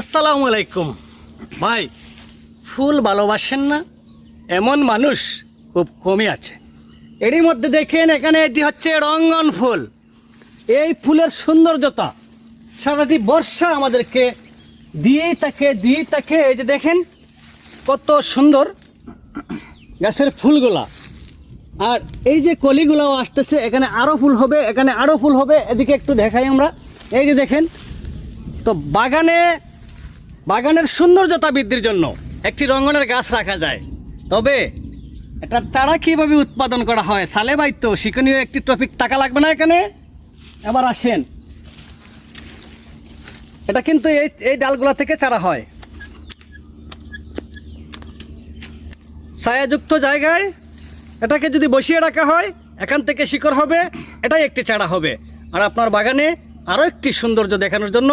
আসসালামু আলাইকুম ভাই। ফুল ভালোবাসেন না এমন মানুষ খুব কমই আছে। এরই মধ্যে দেখেন এখানে এটি হচ্ছে রঙ্গন ফুল। এই ফুলের সৌন্দর্যতা সারাটি বর্ষা আমাদেরকে দিয়েই থাকে। এই যে দেখেন কত সুন্দর গাছের ফুলগুলা, আর এই যে কলিগুলাও আসতেছে, এখানে আরও ফুল হবে, এখানে আরও ফুল হবে। এদিকে একটু দেখাই আমরা। এই যে দেখেন, তো বাগানের সৌন্দর্যতা বৃদ্ধির জন্য একটি রঙ্গনের গাছ রাখা যায়, তবে এটার চারা কীভাবে উৎপাদন করা হয় সালে ভাই, তো শিক্ষণীয় একটি টপিক। টাকা লাগবে না এখানে। এবার আসেন, এটা কিন্তু এই ডালগুলা থেকে চারা হয়। ছায়াযুক্ত জায়গায় এটাকে যদি বসিয়ে রাখা হয়, এখান থেকে শিকড় হবে, এটাই একটি চারা হবে। আর আপনার বাগানে আরও একটি সৌন্দর্য দেখানোর জন্য